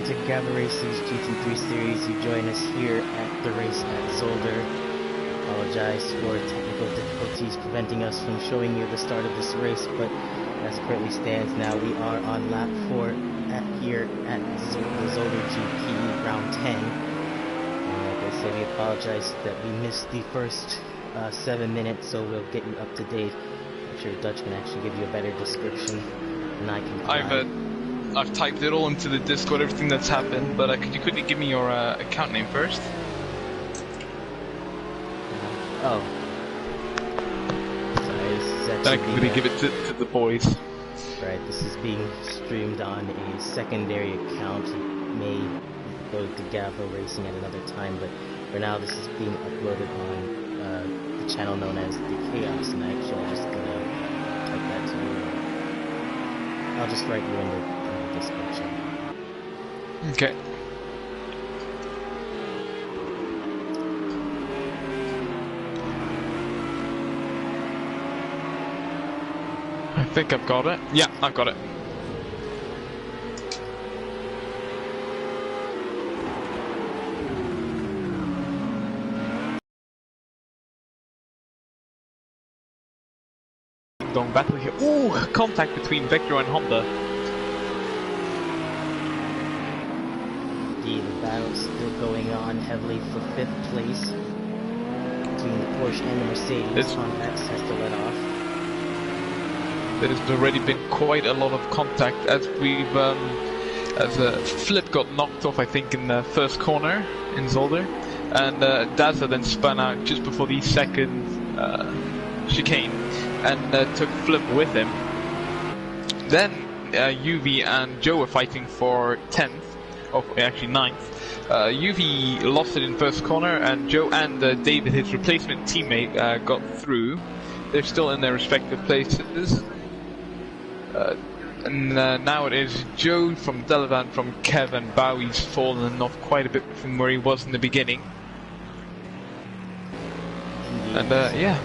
welcome to Gavra Racing's GT3 series. You join us here at the race at Zolder. Apologize for technical difficulties preventing us from showing you the start of this race, but as it currently stands now, we are on lap 4 here at the Zolder GP round 10. And like I said, we apologize that we missed the first 7 minutes, so we'll get you up to date. I'm sure Dutch can actually give you a better description than I can. I've typed it all into the Discord, everything that's happened, but could you quickly give me your account name first? Oh. Sorry, this is actually then I can quickly give it to the boys. Right, this is being streamed on a secondary account. It may go to Gavra Racing at another time, but for now this is being uploaded on the channel known as the Chaos, and actually I'm just gonna type that to you. I'll just write you in the description. Okay. I think I've got it. Yeah, I've got it. Long battle here. Ooh, contact between Vector and Honda. The battle's still going on heavily for 5th place between the Porsche and the Mercedes. Honda has to let off. There has already been quite a lot of contact as we've as Flip got knocked off, I think, in the first corner in Zolder, and Daza then spun out just before the second chicane and took Flip with him. Then UV and Joe were fighting for 10th, or actually 9th. UV lost it in first corner, and Joe and David, his replacement teammate, got through. They're still in their respective places. And now it is Joe from Delavan, from Kev, and Bowie's fallen off quite a bit from where he was in the beginning. And yeah.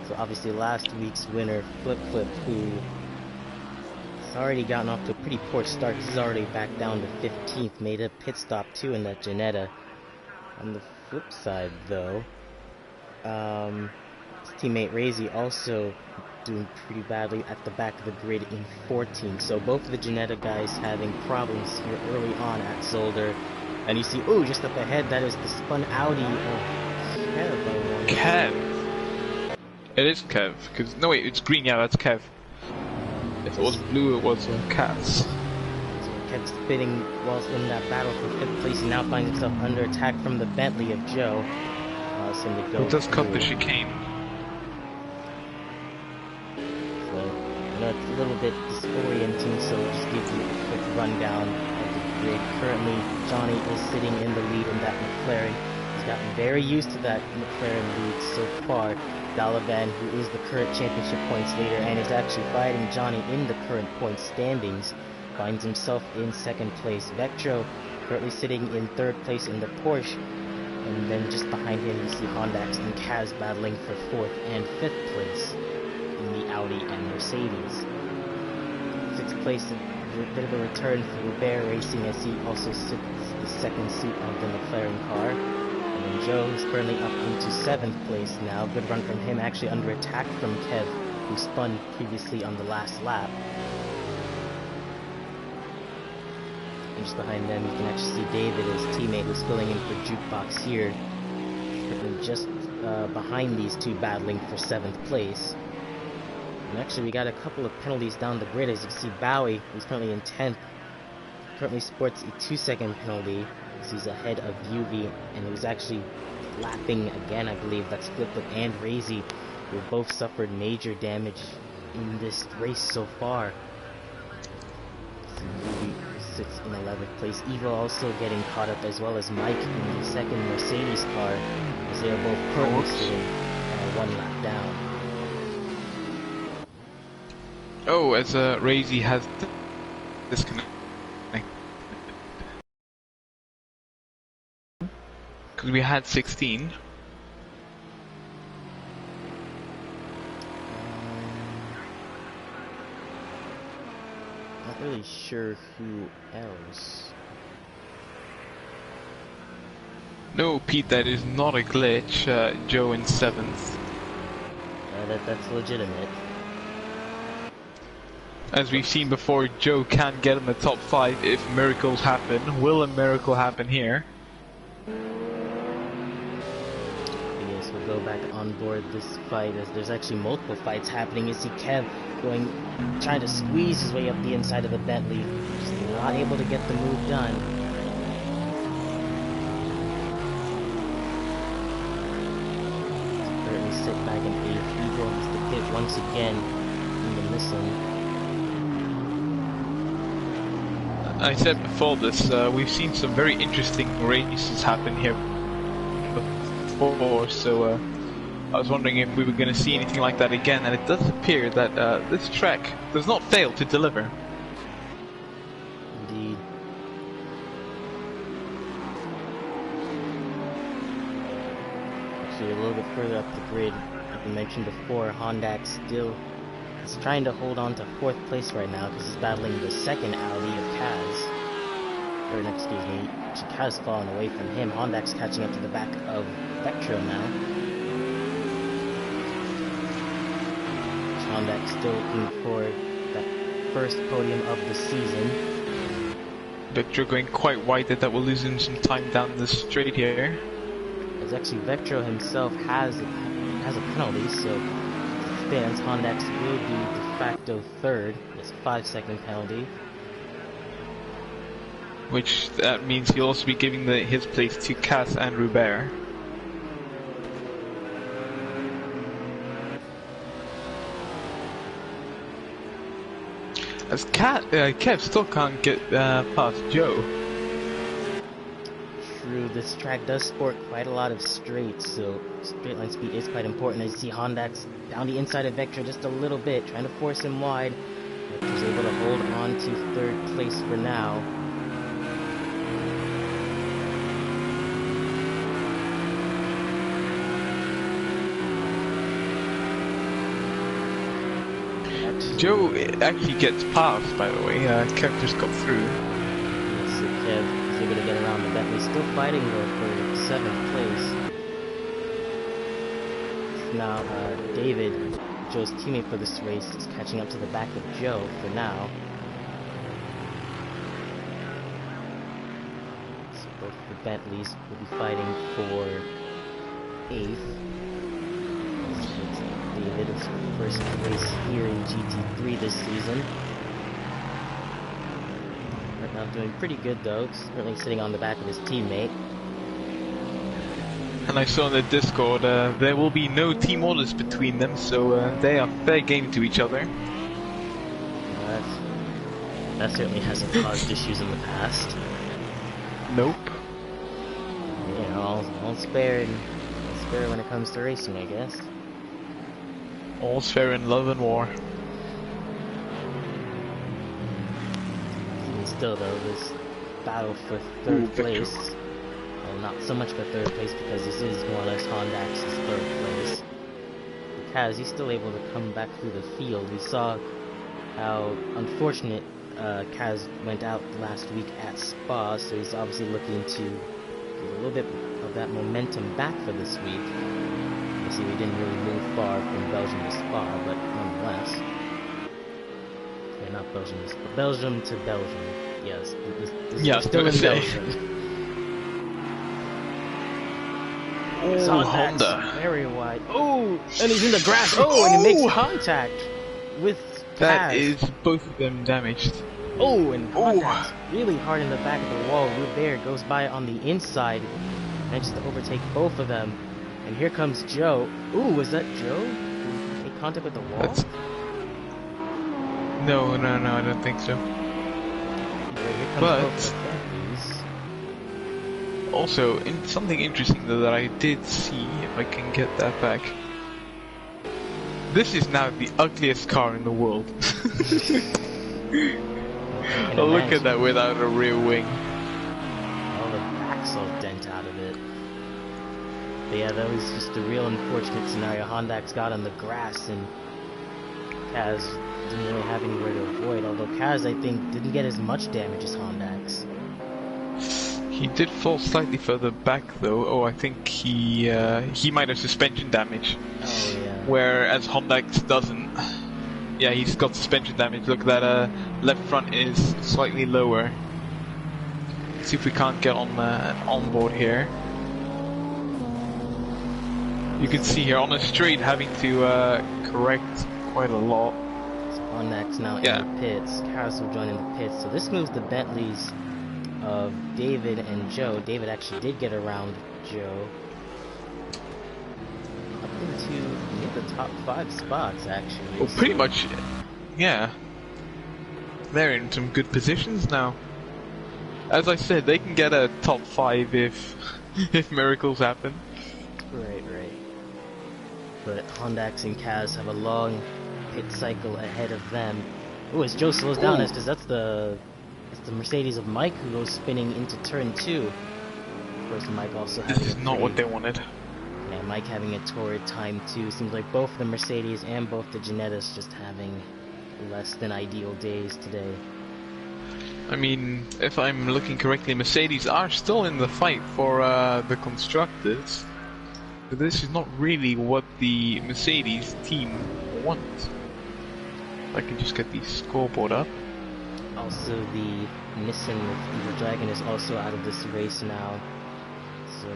So obviously last week's winner, Flip, who has already gotten off to a pretty poor start. He's already back down to 15th, made a pit stop too in that Janetta. On the flip side though, his teammate Razy also doing pretty badly at the back of the grid in 14th. So both of the Janetta guys having problems here early on at Zolder. And you see, ooh, just up ahead, that is the spun Audi of Kev. It is Kev, because no wait, it's green. Yeah, that's Kev. If it was blue, it was Kaz. So Kev's spinning whilst in that battle for 5th place. He now finds himself under attack from the Bentley of Joe. It does cut the chicane. So I know it's a little bit disorienting, so we'll just give you a quick rundown of the grid. Currently, Johnny is sitting in the lead in that McLaren. He's gotten very used to that McLaren lead so far. Dalavan, who is the current championship points leader and is actually fighting Johnny in the current points standings, finds himself in 2nd place. Vectro currently sitting in 3rd place in the Porsche, and then just behind him you see Hondax and Kaz battling for 4th and 5th place in the Audi and Mercedes. 6th place, a bit of a return for Gavra Racing as he also sits the 2nd seat of the McLaren car. And Joe is currently up into 7th place now. Good run from him, actually under attack from Kev, who spun previously on the last lap. And just behind them, you can actually see David, his teammate, who's filling in for Jukebox here. Currently just behind these two, battling for 7th place. And actually, we got a couple of penalties down the grid. As you can see, Bowie, who's currently in 10th, currently sports a 2-second penalty. He's ahead of UV, and he was actually lapping again, I believe. That's Flip and Razy, who both suffered major damage in this race so far. So UV sits in 11th place. Evo also getting caught up, as well as Mike in the 2nd Mercedes car, as they are both currently sitting 1 lap down. Oh, as Razy has disconnected. Because we had 16. Not really sure who else. No, Pete, that is not a glitch. Joe in 7th. That's legitimate. As we've seen before, Joe can get in the top 5 if miracles happen. Will a miracle happen here? Yes, we'll go back on board this fight as there's actually multiple fights happening. You see Kev trying to squeeze his way up the inside of the Bentley, just not able to get the move done. Currently sit back in 8th. Eagle has the pit once again in the missing. I said before this, we've seen some very interesting races happen here before, so I was wondering if we were going to see anything like that again, and it does appear that this track does not fail to deliver. Indeed. Actually, a little bit further up the grid, like we mentioned before, Hondak still is trying to hold on to 4th place right now because he's battling the second Audi of Kaz. Or, excuse me, Kaz falling away from him. Hondak's catching up to the back of Vectro now. Hondak still looking for that first podium of the season. Vectro going quite wide, that will lose him some time down the straight here. As actually Vectro himself has a penalty, so fans, Hondax will be de facto 3rd. It's a 5-second penalty. Which that means he'll also be giving his place to Cass and Robert. As Kev still can't get past Joe. True, this track does sport quite a lot of straights, so straight line speed is quite important. As you see Hondax down the inside of Vector just a little bit, trying to force him wide. Vector's able to hold on to 3rd place for now. Joe actually gets past, by the way. Kev just got through. Yes, so Kev is able to get around the Bentley. Still fighting though for 7th place. Now David, Joe's teammate for this race, is catching up to the back of Joe for now. So both the Bentleys will be fighting for 8th. David's first race here in GT3 this season. Right now doing pretty good though, currently sitting on the back of his teammate. And I saw in the Discord, there will be no team orders between them, so they are fair game to each other. That certainly hasn't caused issues in the past. Nope. You know, all spare when it comes to racing, I guess. All's fair in love and war. And still though, this battle for 3rd place, well, not so much for 3rd place because this is more or less Hondax's 3rd place. Kaz, he's still able to come back through the field. We saw how unfortunate Kaz went out last week at Spa, so he's obviously looking to get a little bit of that momentum back for this week. See, we didn't really move far from Belgium to Spa, but nonetheless. Yeah, not Belgium to Spa. Belgium to Belgium. Yes, Yeah, still in Belgium. Oh, Honda. Very wide. Oh, and he's in the grass. Oh, and he makes contact with Kaz. That is both of them damaged. Oh, and Honda's really hard in the back of the wall. Robert goes by on the inside, manages to overtake both of them. And here comes Joe. Ooh, was that Joe? Did he make contact with the wall? No, I don't think so. But also, something interesting though that I did see, if I can get that back. This is now the ugliest car in the world. Oh, look at that without a rear wing. Oh, the back's all dent out of it. But yeah, that was just a real unfortunate scenario. Hondax got on the grass and Kaz didn't really have anywhere to avoid, although Kaz, I think, didn't get as much damage as Hondax. He did fall slightly further back though. Oh, I think he might have suspension damage. Oh yeah. Whereas Hondax doesn't. Yeah, he's got suspension damage. Look, that left front is slightly lower. Let's see if we can't get on onboard here. You can see here on the straight having to correct quite a lot. So Hondax now in the pits. Karas will join in the pits. So this moves the Bentleys of David and Joe. David actually did get around Joe up into near the top 5 spots, actually. Well, pretty much, yeah. They're in some good positions now. As I said, they can get a top 5 if if miracles happen. Right. But Hondax and Kaz have a long pit cycle ahead of them. Oh, as Joe slows down, because that's the Mercedes of Mike who goes spinning into turn 2. Of course, Mike also having This is not what they wanted. Yeah, Mike having a torrid time too. Seems like both the Mercedes and both the Ginettas just having less than ideal days today. I mean, if I'm looking correctly, Mercedes are still in the fight for the constructors. But this is not really what the Mercedes team wants. I can just get the scoreboard up. Also, the Nissan with Evil Dragon is also out of this race now. So,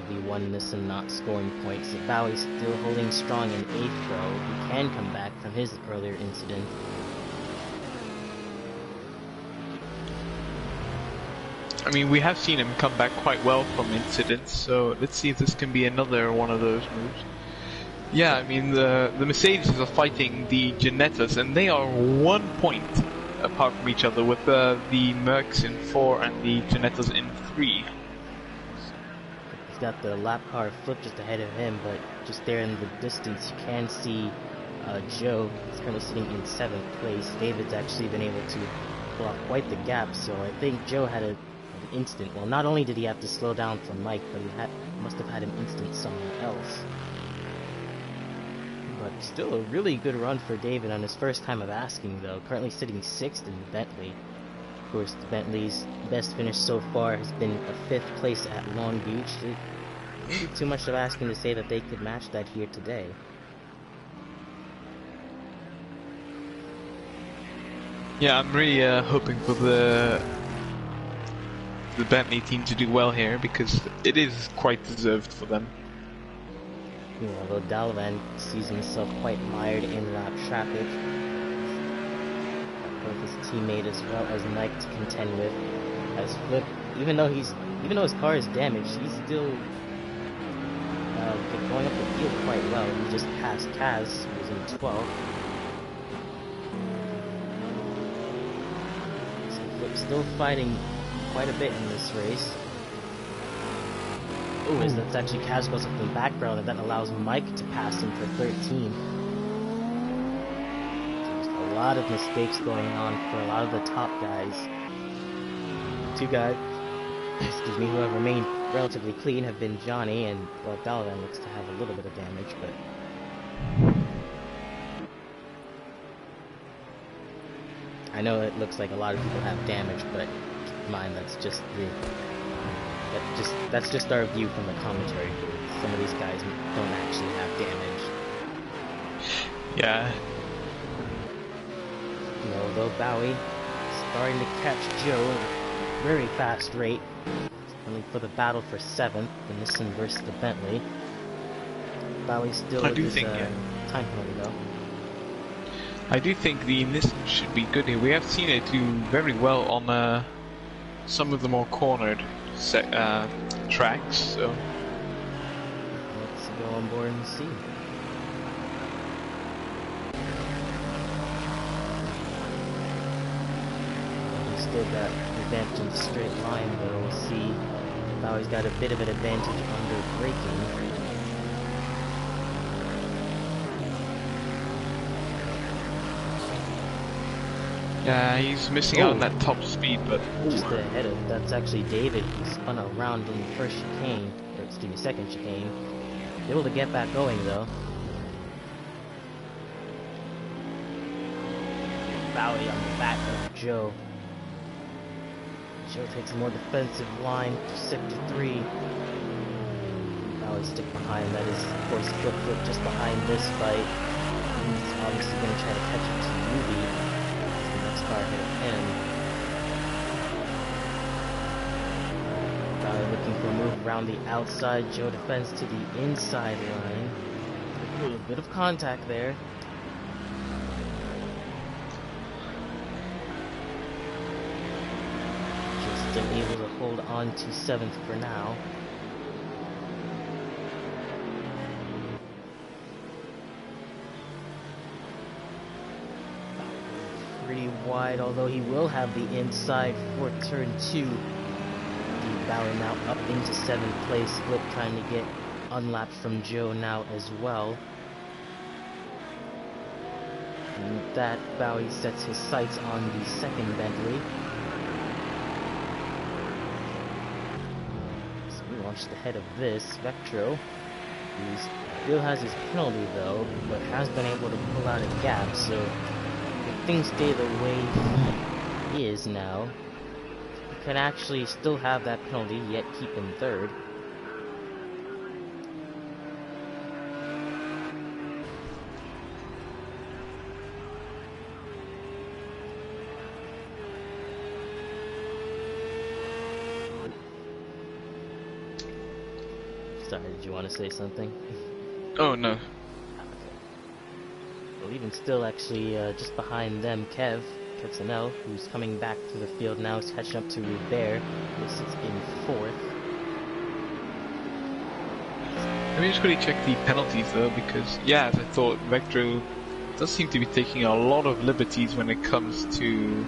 the one Nissan not scoring points. So Bowie's still holding strong in 8th though. He can come back from his earlier incident. I mean, we have seen him come back quite well from incidents, so let's see if this can be another one of those moves. Yeah, I mean, the Mercedes are fighting the Ginettas, and they are 1 point apart from each other, with the Mercs in 4 and the Ginettas in 3. He's got the lap car flip just ahead of him, but just there in the distance you can see Joe is currently sitting in 7th place. David's actually been able to pull off quite the gap, so I think Joe had an instant. Well, not only did he have to slow down from Mike, but he must have had an instant somewhere else. But still a really good run for David on his first time of asking though, currently sitting 6th in the Bentley. Of course, the Bentley's best finish so far has been a 5th place at Long Beach. It wouldn't be too much of asking to say that they could match that here today. Yeah, I'm really hoping for the Bentley team to do well here, because it is quite deserved for them. Although Dalvan sees himself quite mired in lap traffic, both his teammate as well as Mike to contend with. As Flip, even though his car is damaged, he's still going up the field quite well. He just passed Kaz, who's in 12th. So Flip's still fighting quite a bit in this race. Ooh, that's actually Kaz goes up in the back barrel, and that allows Mike to pass him for 13. There's a lot of mistakes going on for a lot of the top guys. 2 guys, excuse me, who have remained relatively clean have been Johnny, and well, Dalavan looks to have a little bit of damage, but I know it looks like a lot of people have damage, but keep in mind that's just our view from the commentary booth. Some of these guys don't actually have damage. Yeah. Although Bowie starting to catch Joe at a very fast rate, only for the battle for 7th, the Nissan versus the Bentley. Bowie still with his time penalty though. I do think the Nissan should be good here. We have seen it do very well on some of the more cornered tracks, so let's go on board and see. He's still got advantage in the straight line, though. We'll see. Bowie's got a bit of an advantage under braking. yeah, he's missing out on that top speed, but just ahead of that's actually David, who spun around in the first chicane, or excuse me, second chicane. Able to get back going though. Bowie on the back of Joe. Joe takes a more defensive line to Sector 3. Bowie's stick behind. That is, of course, flip just behind this fight. He's obviously going to try to catch up to Yubi. That's the next car ahead of him. Bowie looking for a move around the outside. Joe defends to the inside line. A little bit of contact there. Still able to hold on to 7th for now. Pretty wide, although he will have the inside for turn 2. The Bowie now up into 7th place. Flip trying to get unlapped from Joe now as well. And with that, Bowie sets his sights on the second Bentley. Launched ahead of this, Vectro, who still has his penalty though, but has been able to pull out a gap, so if things stay the way he is now, he can actually still have that penalty, yet keep in 3rd. Sorry, did you want to say something? Oh, no. Okay. Well, even still, actually, just behind them, Kevsanel, who's coming back to the field now, is catching up to Rubert, who sits in 4th. Let me just quickly check the penalties, though, because, yeah, as I thought, Vectro does seem to be taking a lot of liberties when it comes to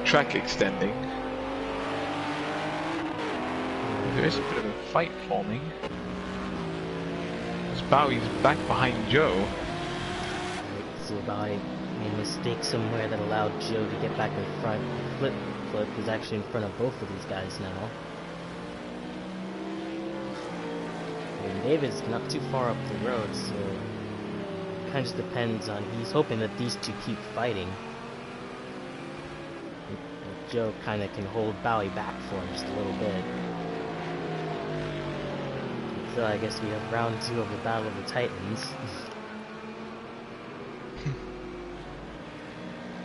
track extending. There is a bit of a fight forming. As Bowie's back behind Joe. Right, so Bowie made a mistake somewhere that allowed Joe to get back in front. Flip is actually in front of both of these guys now. And David's not too far up the road, so it kind of just depends on. He's hoping that these two keep fighting. Joe kind of can hold Bowie back for him just a little bit. So I guess we have round 2 of the Battle of the Titans.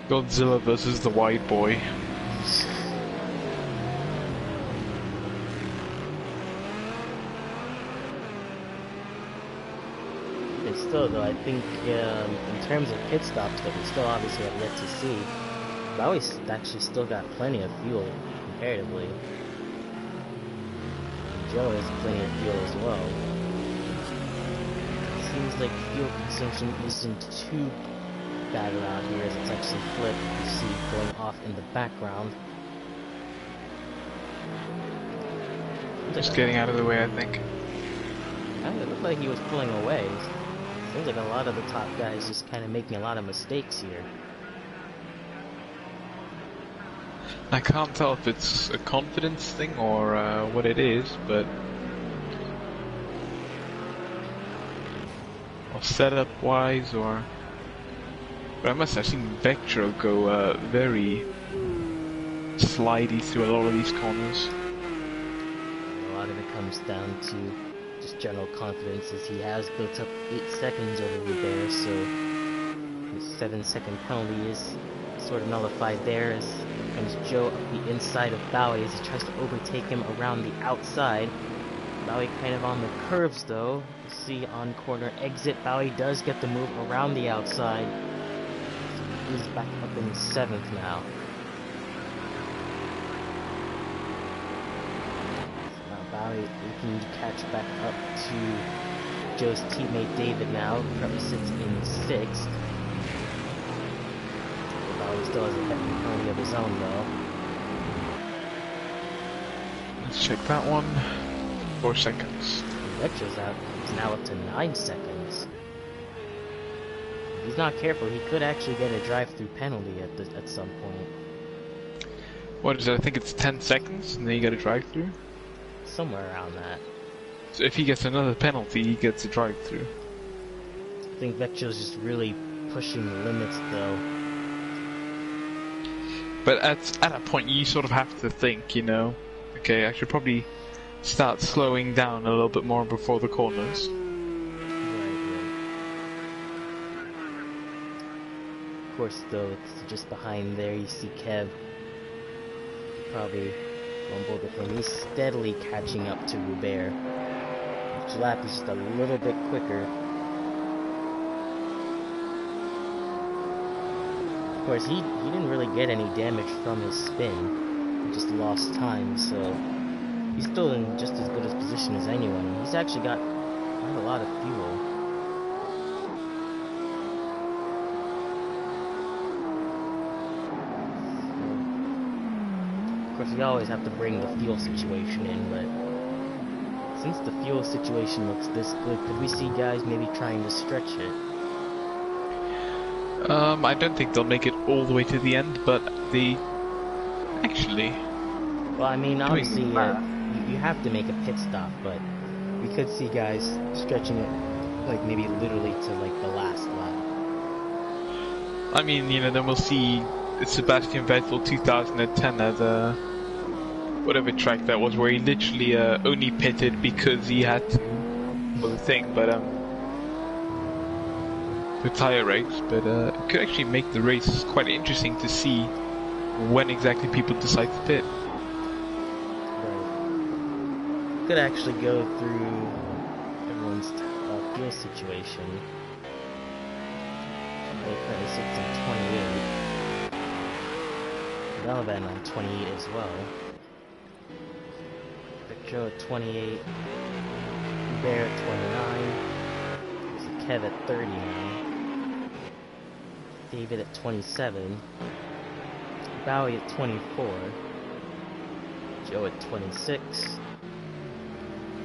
Godzilla versus the White Boy. And still, though, I think in terms of pit stops that we still obviously have yet to see, Bowie's actually still got plenty of fuel comparatively. Joe has plenty of fuel as well. It seems like fuel consumption isn't too bad around here, as it's actually Flip you see going off in the background. Just getting out of the way, I think. It looked like he was pulling away. Seems like a lot of the top guys just kind of making a lot of mistakes here. I can't tell if it's a confidence thing or what it is, but... or setup-wise, or... But I must have seen Vectro go very slidey through a lot of these corners. A lot of it comes down to just general confidence, as he has built up 8 seconds over Rubert, so his 7-second penalty is sort of nullified there, as comes Joe up the inside of Bowie as he tries to overtake him around the outside. Bowie kind of on the curves though. You see on corner exit, Bowie does get the move around the outside. He's back up in 7th now. So now Bowie looking to catch back up to Joe's teammate David now, who currently sits in 6th. He still has a penalty of his own, though. Let's check that one. 4 seconds. Vectro's out. He's now up to 9 seconds. If he's not careful, he could actually get a drive-through penalty at some point. What is it? I think it's 10 seconds, and then you get a drive-through? Somewhere around that. So if he gets another penalty, he gets a drive-through. I think Vectro's just really pushing the limits, though. But at a point, you sort of have to think, you know, okay, I should probably start slowing down a little bit more before the corners. Of course, though, it's just behind there. You see Kev probably fumbled with him. He's steadily catching up to Robert. Each lap is just a little bit quicker. Of course, he didn't really get any damage from his spin. He just lost time, so he's still in just as good a position as anyone. He's actually got quite a lot of fuel. Of course, we always have to bring the fuel situation in, but since the fuel situation looks this good, could we see guys maybe trying to stretch it? I don't think they'll make it all the way to the end, but actually... Well, I mean, obviously, you have to make a pit stop, but we could see guys stretching it, like, maybe literally to, like, the last lap. I mean, you know, then we'll see Sebastian Vettel 2010 at whatever track that was, where he literally only pitted because he had to for the thing, but the tire race. But it could actually make the race quite interesting to see when exactly people decide to pit. Right. Could actually go through everyone's fuel situation. They currently sits on 28. Galvan on 28 as well. Victor at 28. Bear at 29. There's Kev at 30 now. David at 27. Bowie at 24. Joe at 26.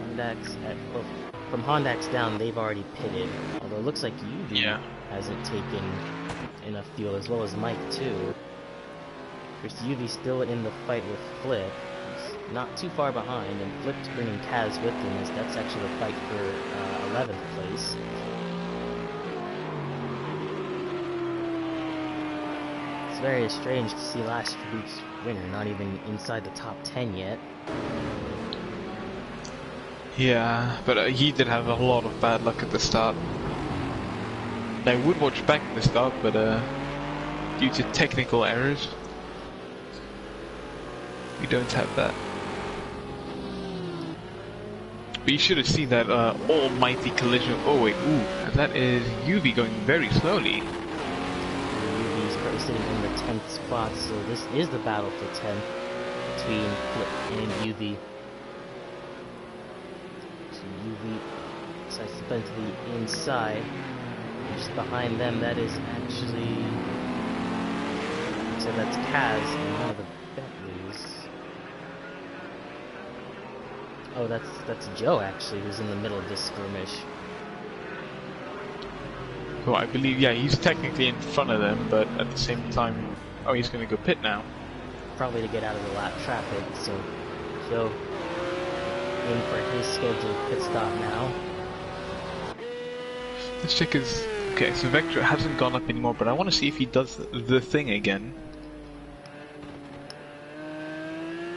Hondax at... Well, from Hondax down, they've already pitted. Although it looks like Yubi hasn't taken enough fuel, as well as Mike too. There's Yubi still in the fight with Flip. He's not too far behind, and Flip's bringing Kaz with him, as that's actually the fight for 11th place. It's very strange to see last week's winner not even inside the top 10 yet. Yeah, but he did have a lot of bad luck at the start. I would watch back at the start, but due to technical errors, we don't have that. But you should have seen that almighty collision. Oh wait, ooh, that is Yubi going very slowly. Yubi's currently sitting in the 10th spot, so this is the battle for 10th between Flip and Yubi. So Yubi decides to bend to the inside. Just behind them, that is actually... So that's Kaz and one of the Bentleys. Oh, that's Joe actually, who's in the middle of this skirmish. Well, I believe, yeah, he's technically in front of them, but at the same time, oh, he's going to go pit now. Probably to get out of the lap traffic, so Joe in for his scheduled pit stop now. Let's check his... Okay, so Vector hasn't gone up anymore, but I want to see if he does the thing again.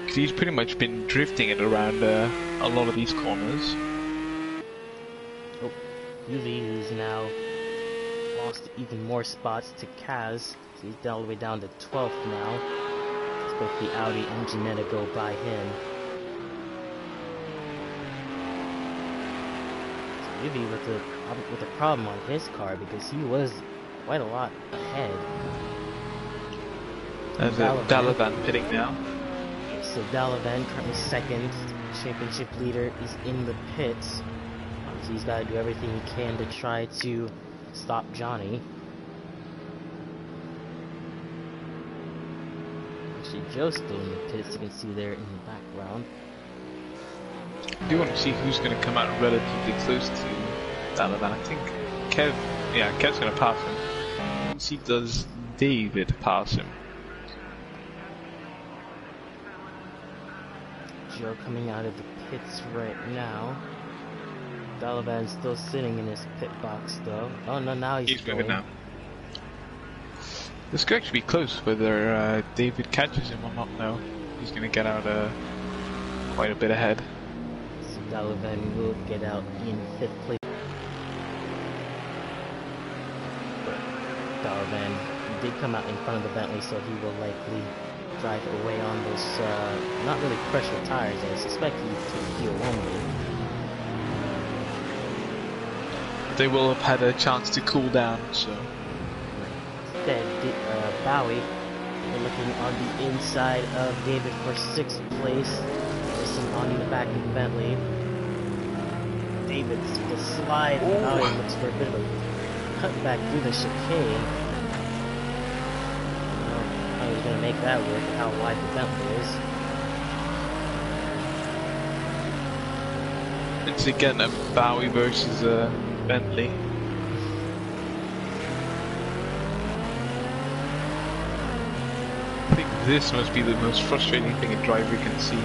Because he's pretty much been drifting it around a lot of these corners. Oh, Yubi, who's now lost even more spots to Kaz. So he's all the way down to 12th now. Let's both the Audi and Ginetta go by him. So Yubi with a problem on his car, because he was quite a lot ahead. As Dalavan pitting now. So Dalavan, currently second, championship leader, is in the pits. Obviously he's got to do everything he can to try to stop Johnny. Actually, Joe's still in the pits, you can see there in the background. I do want to see who's going to come out relatively close to Dalavan. I think Kev's going to pass him. Once he does, David pass him. Joe coming out of the pits right now. Dalavan's still sitting in his pit box though. Oh no, now he's going now. This could actually be close, whether David catches him or not now. He's going to get out quite a bit ahead. So Dalavan will get out in 5th place. But Dalavan did come out in front of the Bentley, so he will likely drive away on those, not really pressure tires. I suspect he's to heel only. They will have had a chance to cool down, so... Instead, Bowie, we're looking on the inside of David for 6th place. Racing on the back of the Bentley. David's the slide. Bowie looks for a bit of a cutback through the chicane. I don't know how he's going to make that work, how wide the Bentley is. It's again a Bowie versus Bentley. I think this must be the most frustrating thing a driver can see.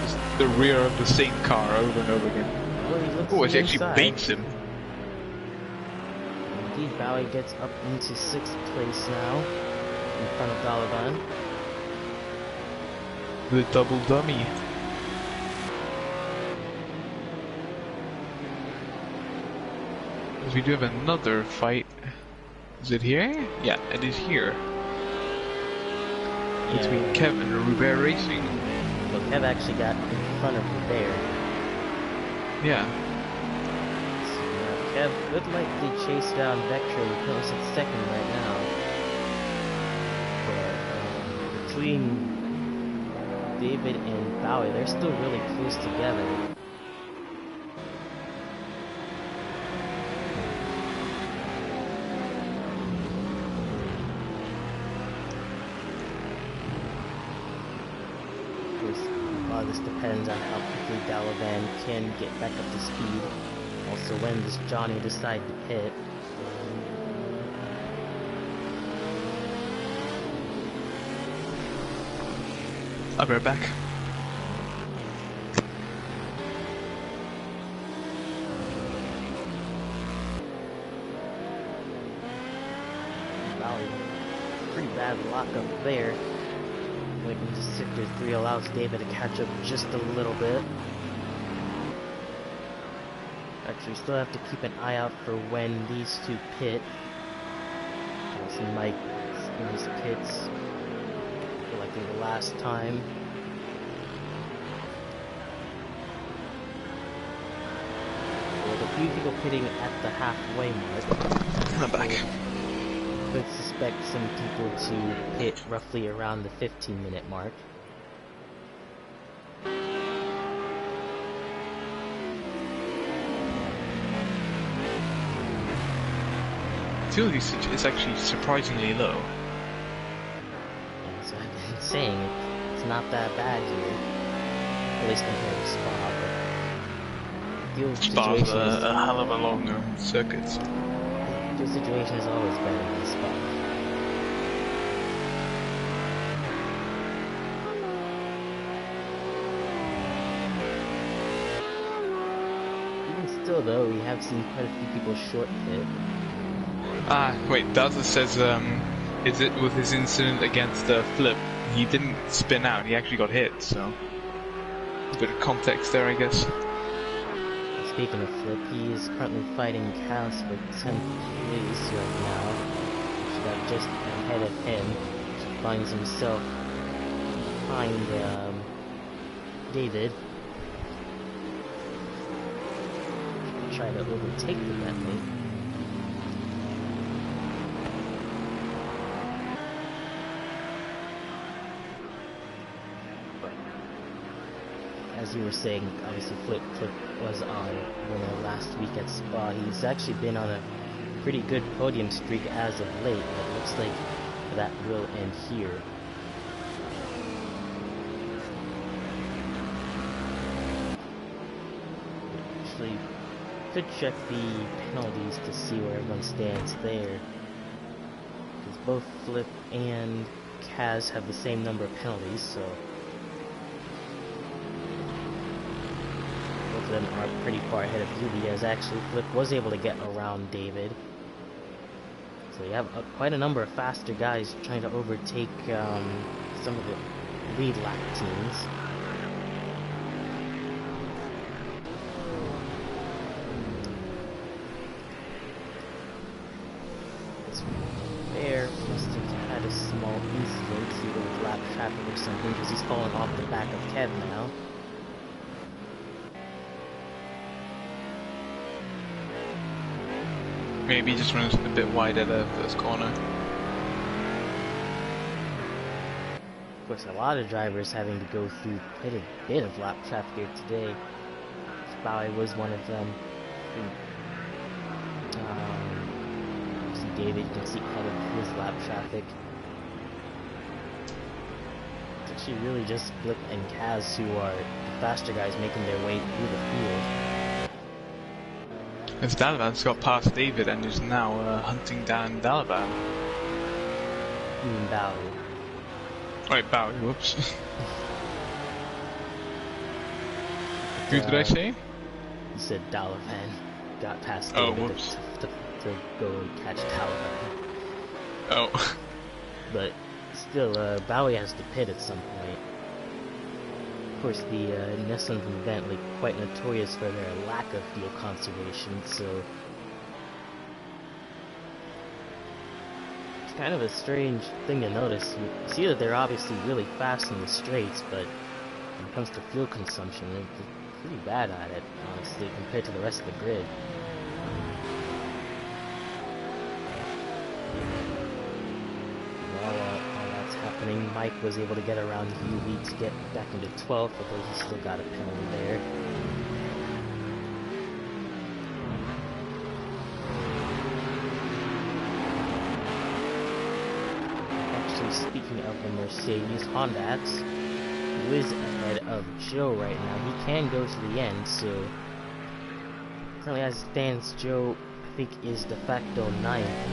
Just the rear of the same car over and over again. Well, he actually baits him. Indeed, Bowie gets up into 6th place now, in front of Dalavan. The double dummy. We do have another fight. Is it here? Yeah, it is here. Between Kev and Gavra Racing. So Kev actually got in front of Robert. Yeah. So Kev would likely chase down Vector, who comes in 2nd right now. But between David and Bowie, they're still really close together. This depends on how quickly Dalavan can get back up to speed. Also, when does Johnny decide to pit? I'll be right back. Wow, pretty bad lockup there. Waiting to Sector 3 allows David to catch up just a little bit. Actually, still have to keep an eye out for when these two pit. See Mike in his pits. Likely the last time. With a few people pitting at the halfway mark. I'm back. Could suspect some people to hit roughly around the 15-minute mark. Fuel usage is actually surprisingly low. As I've been saying, it's not that bad here. At least compared to Spa, but Spa's a hell of a longer circuit. The situation is always better than Spa. Even still though, we have seen quite a few people short pit. Wait, Daza says, is it with his incident against Flip, he didn't spin out, he actually got hit, so... A bit of context there, I guess. Speaking of Flip, he is currently fighting Chaos for 10th place right now. He's got just ahead of him. He finds himself behind David. Try to overtake the Bentley. As you were saying, obviously Flip was on winner last week at Spa. He's actually been on a pretty good podium streak as of late, but it looks like that will end here. Actually, could check the penalties to see where everyone stands there. Because both Flip and Kaz have the same number of penalties, so... them are pretty far ahead of Yubi, as actually Flip was able to get around David. So you have quite a number of faster guys trying to overtake some of the lead lap teams. This Bear must have had a small incident, either with lap traffic or something, because he's falling off the back of Kev now. Maybe he just runs a bit wide at the first corner. Of course, a lot of drivers having to go through quite a bit of lap traffic here today. Bowie was one of them. See David, you can see kind of his lap traffic. It's actually really just Blip and Kaz who are the faster guys making their way through the field. As Dalavan's got past David and is now hunting down Dalavan. You mean Bowie? Right, Bowie, whoops. Who did I say? You said Dalavan got past Oh, David whoops. to go and catch Dalavan. Oh. But still, Bowie has to pit at some point. Of course, the Nissan from Bentley quite notorious for their lack of fuel conservation, so it's kind of a strange thing to notice. You see that they're obviously really fast in the straights, but when it comes to fuel consumption, they're pretty bad at it, honestly, compared to the rest of the grid. Mike was able to get around UE to get back into 12th, although he still got a penalty there. Actually, speaking of the Mercedes, Hondax, who is ahead of Joe right now, he can go to the end, so currently as it stands, Joe, I think, is de facto 9th,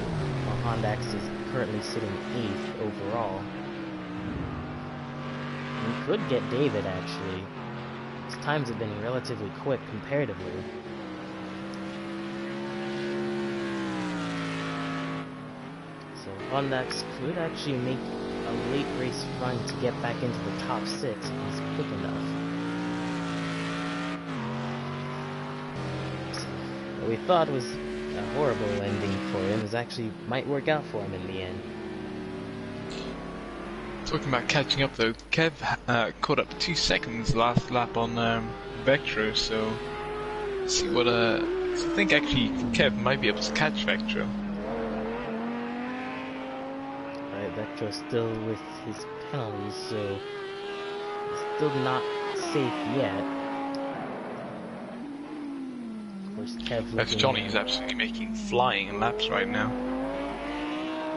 while Hondax is currently sitting 8th overall. We could get David, actually. His times have been relatively quick, comparatively. So Hondax could actually make a late race run to get back into the top 6 if he's quick enough. So, what we thought was a horrible ending for him actually might work out for him in the end. Talking about catching up though, Kev caught up 2 seconds last lap on Vectro, so see what I think actually Kev might be able to catch Vectro. Alright, Vectro's still with his penalties, so he's still not safe yet. Of course, Kev That's Johnny is absolutely making flying laps right now.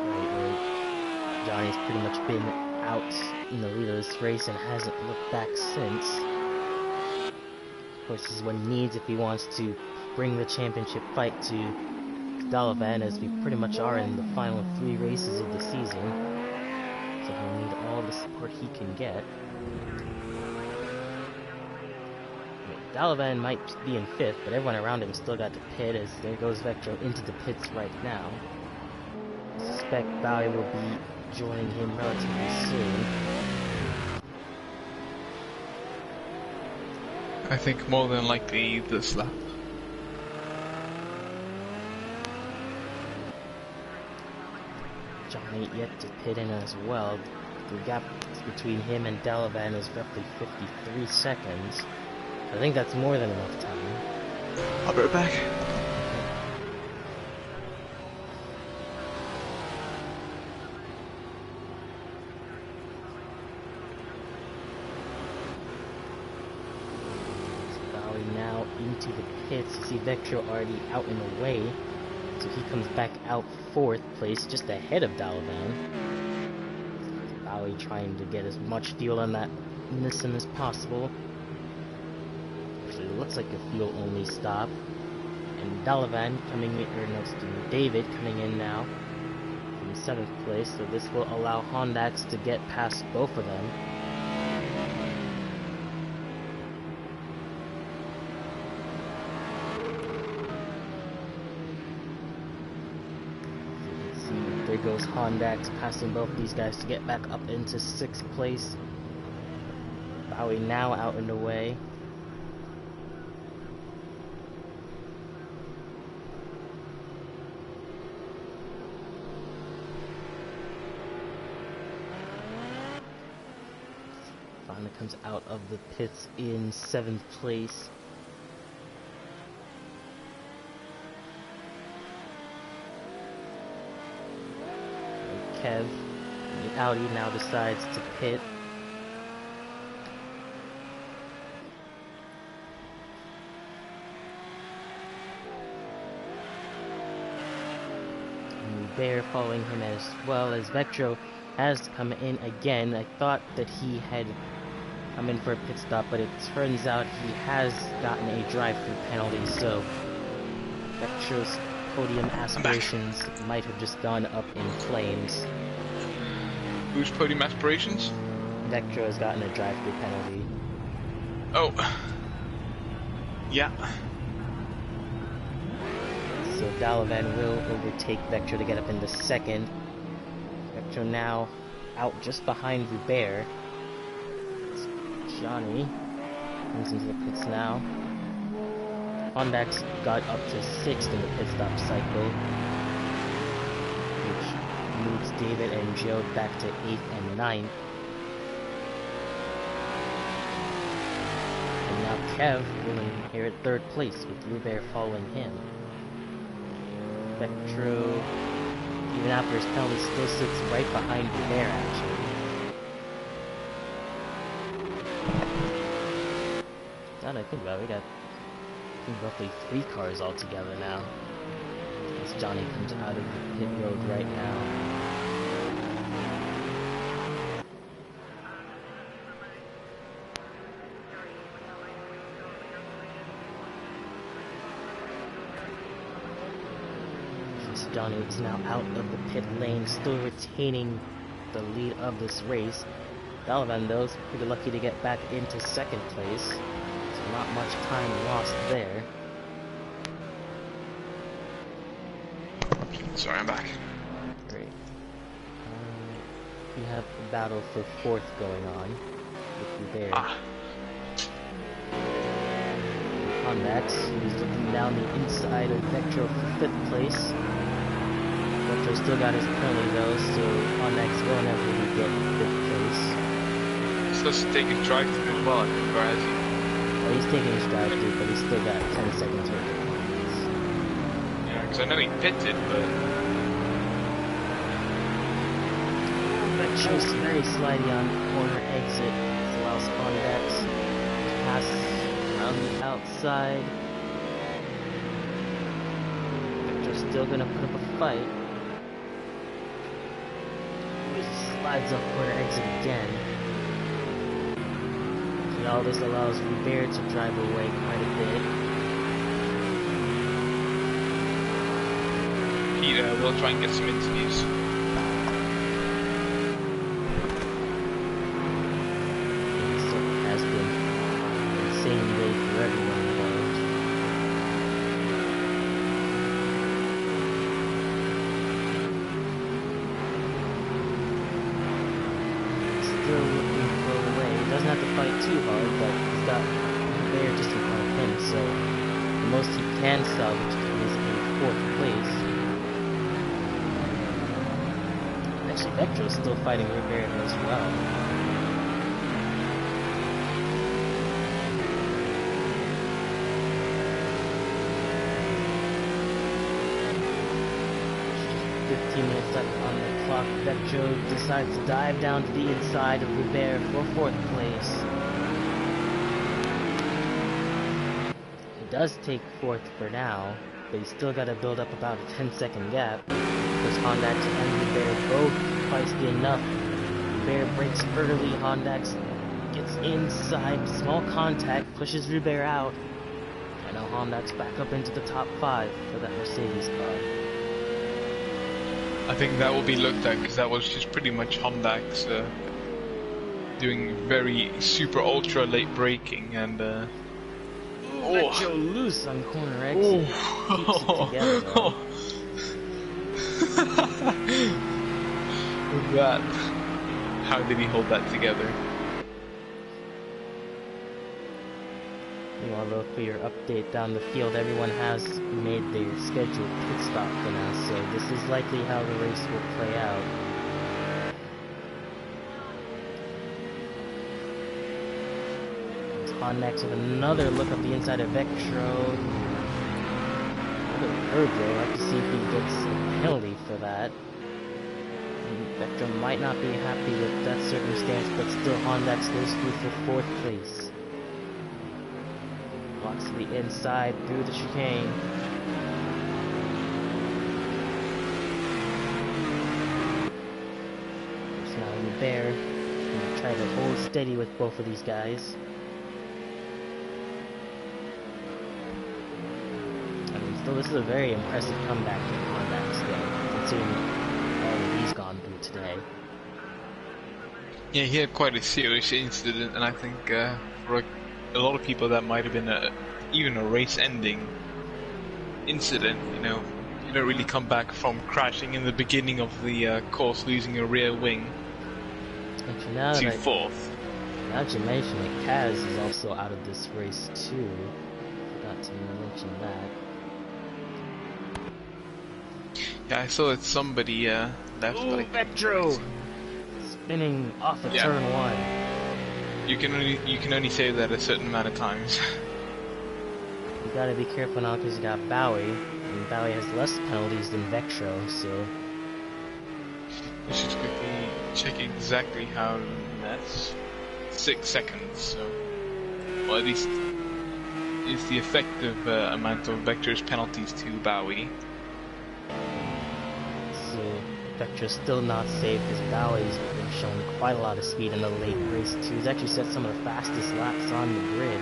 Right. Johnny's pretty much been out in the lead of this race and hasn't looked back since. Of course, this is what he needs if he wants to bring the championship fight to Dalavan, as we pretty much are in the final 3 races of the season. So he'll need all the support he can get. Dalavan might be in 5th, but everyone around him still got to pit, as there goes Vectro into the pits right now. I suspect Bowie will be joining him relatively soon. I think more than likely this lap. Johnny yet to pit in as well. The gap between him and Dalavan is roughly 53 seconds. I think that's more than enough time. I'll be right back. Now into the pits. You see Vectro already out and away, so he comes back out 4th place, just ahead of Dalavan. Bowie trying to get as much fuel on that Nissan as possible. Actually, it looks like a fuel-only stop. And Dalavan coming in, or no, excuse me, David coming in now from 7th place, so this will allow Hondax to get past both of them. goes Hondax, passing both these guys to get back up into 6th place. Bowie now out and away. Finally comes out of the pits in 7th place. And Kev, the Audi, now decides to pit. And Bear following him as well as Vectro has come in again. I thought that he had come in for a pit stop, but it turns out he has gotten a drive-through penalty, so Vectro's podium aspirations might have just gone up in flames. Whose podium aspirations? Vectro has gotten a drive-through penalty. Oh. Yeah. So Dalavan will overtake Vectro to get up into 2nd. Vectro now out just behind Rubert. Johnny comes into the pits now. Hondax got up to 6th in the pit stop cycle, which moves David and Joe back to 8th and 9th. And now Kev will inherit 3rd place with Rubert following him. Vectro, even after his penalty, still sits right behind Rubert actually. Now that I think about it, we got roughly 3 cars all together now. As Johnny comes out of the pit road right now. As Johnny is now out of the pit lane, still retaining the lead of this race. Dalavan, though, is pretty lucky to get back into 2nd place. Not much time lost there. Sorry, I'm back. Great. We have a battle for 4th going on with Rubert. Hondax, who's looking down the inside of Vectro for 5th place. Vectro still got his penalty though, so Hondax will inevitably get 5th place. He's supposed to take his drive through as well, I think, or has he? Well, he's taking his drive through, but he's still got 10 seconds worth of points. Yeah, because I know he pitted, but... Vectro's very slidey on corner exit. This allows Hondax to pass around the outside. Vectro's still gonna put up a fight. He slides off corner exit again. All this allows Rubert to drive away quite a bit. Peter, we'll try and get some interviews. So it has been an insane day for everyone involved. Still looking for a way. He doesn't have to fight too hard, but he's got Rubert just in front of him, so the most he can salvage is a 4th place. Actually, Vectro's still fighting Rubert as well. Just 15 minutes left on the clock. Vectro decides to dive down to the inside of Rubert for 4th place. He does take 4th for now, but he's still got to build up about a 10-second gap. Because Hondax and Rubert both feisty enough. Rubert breaks early. Hondax gets inside, small contact, pushes Rubert out. And now Hondax back up into the top 5 for that Mercedes car. I think that will be looked at, because that was just pretty much Hondax doing very super ultra late braking, and Vectro loose on corner exit. Keeps it together though. That. How did he hold that together? Although for your update down the field, everyone has made their scheduled pit stop for now, so this is likely how the race will play out. Next with another look up the inside of Vectro. Another Virgil. I'll have to see if he gets a penalty for that. Vectro might not be happy with that circumstance, but still Hondax goes through for 4th place. Blocks to the inside through the chicane. There's now in there. Gonna try to hold steady with both of these guys. Still, this is a very impressive comeback from Hondax, though, considering all that he's gone through today. Yeah, he had quite a serious incident, and I think for a lot of people that might have been even a race-ending incident. You know, you don't really come back from crashing in the beginning of the course, losing a rear wing Actually, now to that 4th. now that you mention it, Kaz is also out of this race too. Forgot to mention that. Yeah, I saw that somebody left. Ooh, Vectro! Spinning off of turn 1. You can only say that a certain amount of times. You gotta be careful now because you got Bowie, and Bowie has less penalties than Vectro, so... I should quickly check exactly how that's 6 seconds, so... Well, at least is the effective amount of Vector's penalties to Bowie. So, Vectro's still not safe because Bowie's been showing quite a lot of speed in the late race too. He's actually set some of the fastest laps on the grid.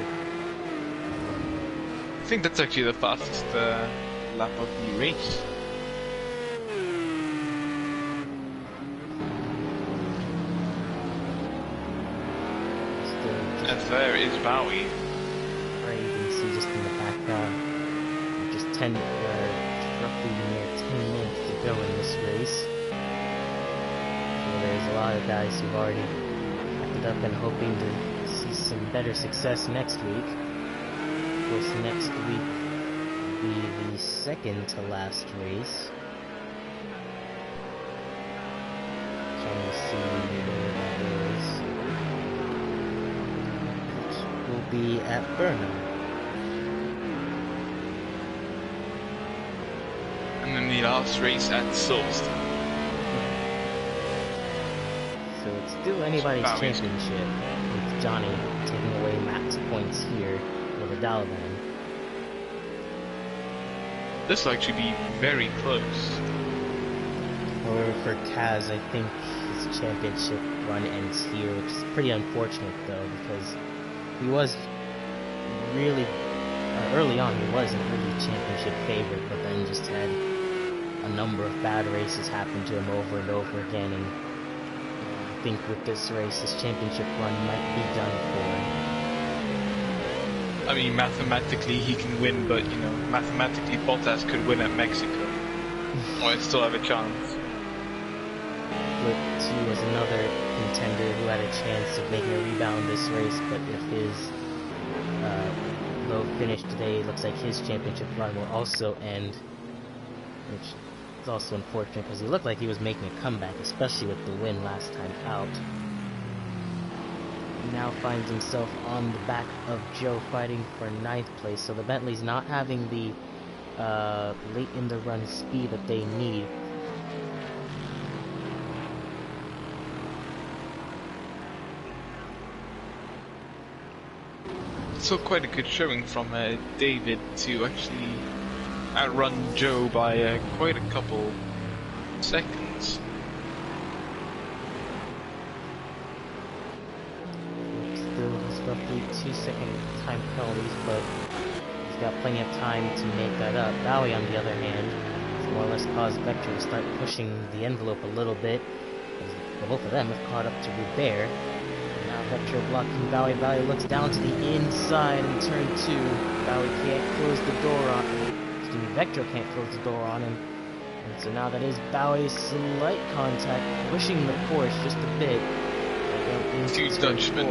I think that's actually the fastest lap of the race. And there is Bowie. Right, you can see just in the background, just roughly near 10 minutes to go in this race. So there's a lot of guys who've already packed it up and hoping to see some better success next week. Of course, next week will be the second to last race. Trying to see where that is. Which will be at Burnham. And then the last race at Silverstone. So it's still anybody's championship, with Johnny taking away max points here for the Dalavan. This will actually be very close. However, for Kaz, I think his championship run ends here, which is pretty unfortunate though, because he was really, early on he was an early championship favorite, but then just had a number of bad races happen to him over and over again, and I think with this race, his championship run might be done for. I mean, mathematically he can win, but, you know, mathematically Bottas could win at Mexico. Or still have a chance. Flip 2 was another contender who had a chance of making a rebound this race, but if his low finish today, it looks like his championship run will also end, which is also unfortunate because he looked like he was making a comeback, especially with the win last time out. He now finds himself on the back of Joe fighting for 9th place, so the Bentley's not having the late in the run speed that they need. So quite a good showing from David to actually outrun Joe by quite a couple seconds. Still has roughly 2-second time penalties, but he's got plenty of time to make that up. Bowie, on the other hand, has more or less caused Vector to start pushing the envelope a little bit. Both of them have caught up to Robert. Vector blocking Bowie. Bowie looks down to the inside in turn 2. Bowie can't close the door on him. Excuse me, Vector can't close the door on him. And So now that is Bowie's slight contact, pushing the Porsche just a bit. Huge Dutchman.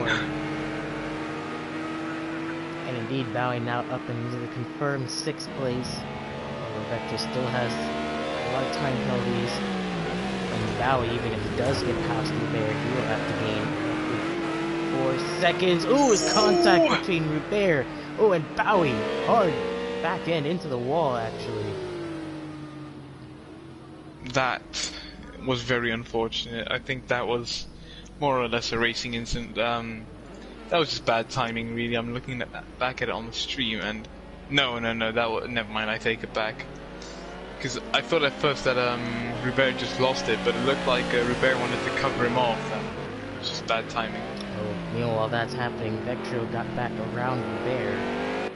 And indeed, Bowie now up into the confirmed 6th place. Vector still has a lot of time penalties. And Bowie, even if he does get past Rubert, he will have to gain 4 seconds. Ooh, his contact between Rubert. Oh, and Bowie, hard back end into the wall, actually. That was very unfortunate. I think that was more or less a racing incident. That was just bad timing, really. I'm looking back at it on the stream, and no, never mind. I take it back, because I thought at first that Rubert just lost it, but it looked like Rubert wanted to cover him off, and it was just bad timing. Oh, meanwhile, while that's happening, Vectro got back around Rubert.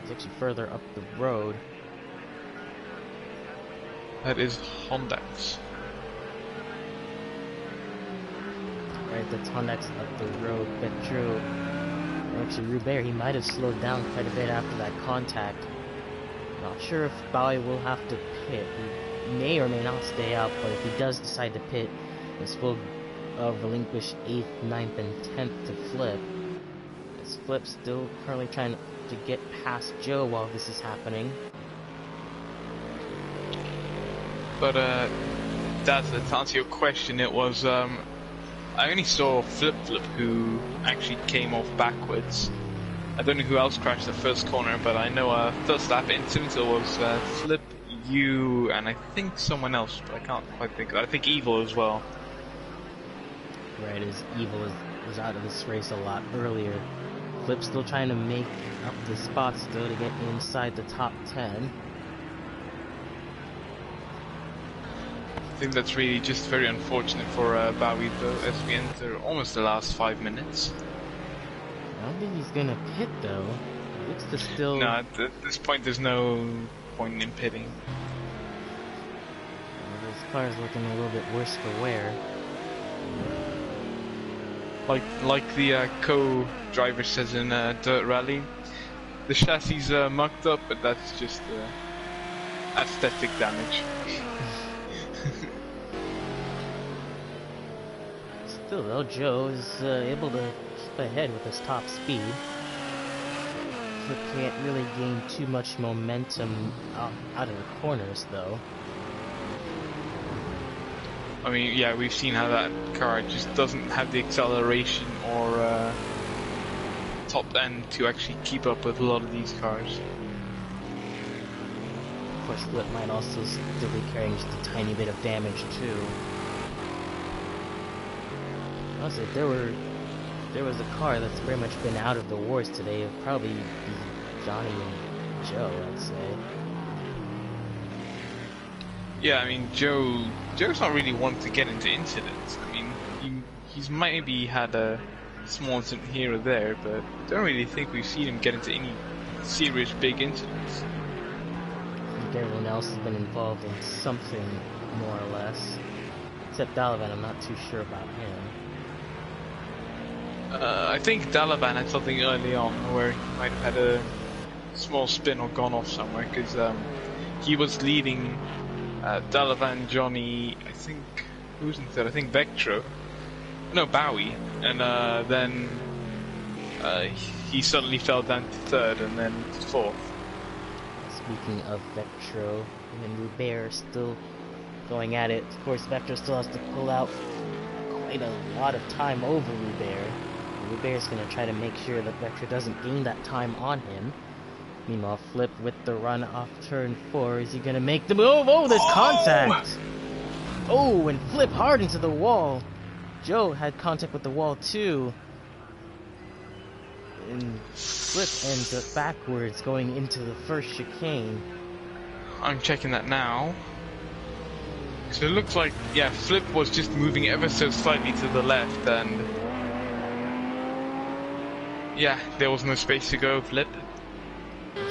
He's actually further up the road. That is Hondax. Right, that's Hondax up the road. Vectro, actually Rubert, he might have slowed down quite a bit after that contact. Not sure if Bowie will have to pit. He may or may not stay out, but if he does decide to pit, this will relinquish 8th, 9th, and 10th to Flip. This Flip's still currently trying to get past Joe while this is happening. But to answer your question, it was I only saw Flip who actually came off backwards. I don't know who else crashed the first corner, but I know first lap incident it was Flip, you, and I think someone else, but I can't quite think. I think Evil as well. Right, as Evil was out of this race a lot earlier. Flip's still trying to make up the spots though to get inside the top 10. I think that's really just very unfortunate for Bowie though, as we enter almost the last 5 minutes. I don't think he's gonna pit though. He looks to still... No, at this point there's no point in pitting. Well, this car's looking a little bit worse for wear. Like the co-driver says in Dirt Rally, the chassis mucked up, but that's just aesthetic damage. Still though, Joe is able to keep ahead with his top speed. Flip can't really gain too much momentum out of the corners though. I mean, yeah, we've seen how that car just doesn't have the acceleration or top end to actually keep up with a lot of these cars. Of course, Flip might also still be carrying just a tiny bit of damage too. Honestly, if there was a car that's very much been out of the wars today, it would probably be Johnny and Joe, I'd say. Yeah, I mean, Joe's not really one to get into incidents. I mean, he's maybe had a small incident here or there, but I don't really think we've seen him get into any serious big incidents. I think everyone else has been involved in something, more or less. Except Dalavan, I'm not too sure about him. I think Dalavan had something early on where he might have had a small spin or gone off somewhere, because he was leading Dalavan, Johnny, I think, who's in third? I think Vectro. No, Bowie. And then he suddenly fell down to third and then to fourth. Speaking of Vectro, and Rubert still going at it. Of course, Vectro still has to pull out quite a lot of time over Rubert. Rubert's going to try to make sure that Vectro doesn't gain that time on him. Meanwhile, Flip with the run off turn 4. Is he going to make the move? Oh, there's contact! Oh, and Flip hard into the wall. Joe had contact with the wall too. And Flip ends up backwards going into the first chicane. I'm checking that now. So it looks like, yeah, Flip was just moving ever so slightly to the left, and yeah, there was no space to go, Flip.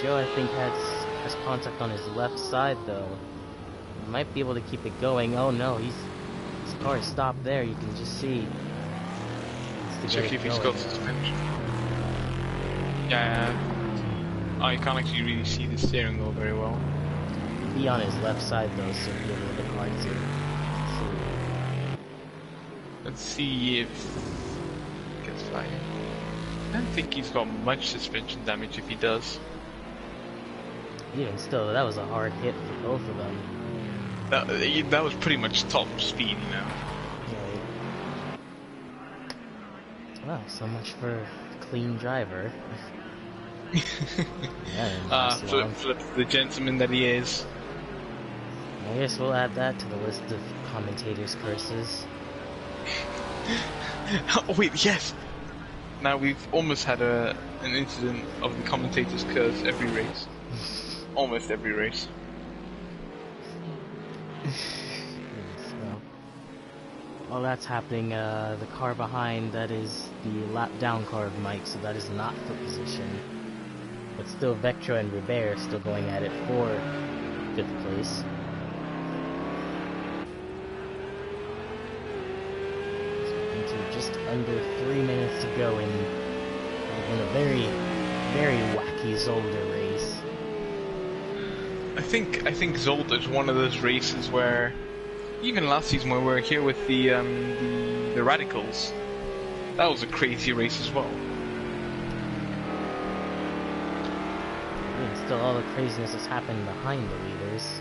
Joe, I think, has contact on his left side, though. He might be able to keep it going. Oh no, his car is stopped there. You can just see. Check if he's got suspension. Yeah, I can't actually really see the steering wheel very well. be on his left side though, so it'll be a little bit hard to see. Let's see if he gets fired. I don't think he's got much suspension damage if he does. Even still, that was a hard hit for both of them. That was pretty much top speed, you know. Right. Well, so much for clean driver. Yeah, flip the gentleman that he is. I guess we'll add that to the list of commentators' curses. Oh wait, yes! Now we've almost had an incident of the commentator's curse every race. Almost every race. While that's happening, the car behind, that is the lap down car of Mike, so that is not for position. But still, Vectra and Robert still going at it for 5th place. Into just under 3 minutes to go in a very, very wacky Zolder race. I think Zolder's one of those races where, even last season when we were here with the Radicals, that was a crazy race as well. And still, all the craziness has happened behind the leaders.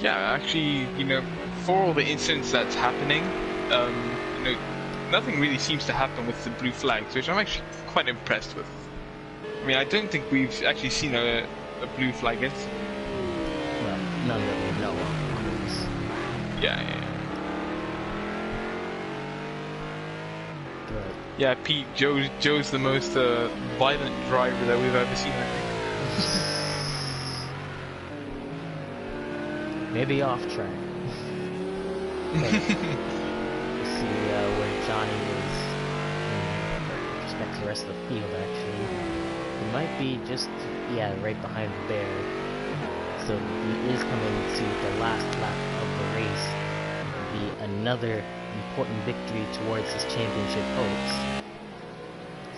Yeah, actually, you know, for all the incidents that's happening, you know, nothing really seems to happen with the blue flags, which I'm actually quite impressed with. I mean, I don't think we've actually seen a blue flag incident. Well, none that we know of. Yeah. But Yeah, Pete, Joe's the most violent driver that we've ever seen, I think. maybe off track. But we'll see where Johnny is with respect to the rest of the field, actually. He might be just, right behind the bear. So he is coming to the last lap of the race. It'll be another important victory towards his championship hopes.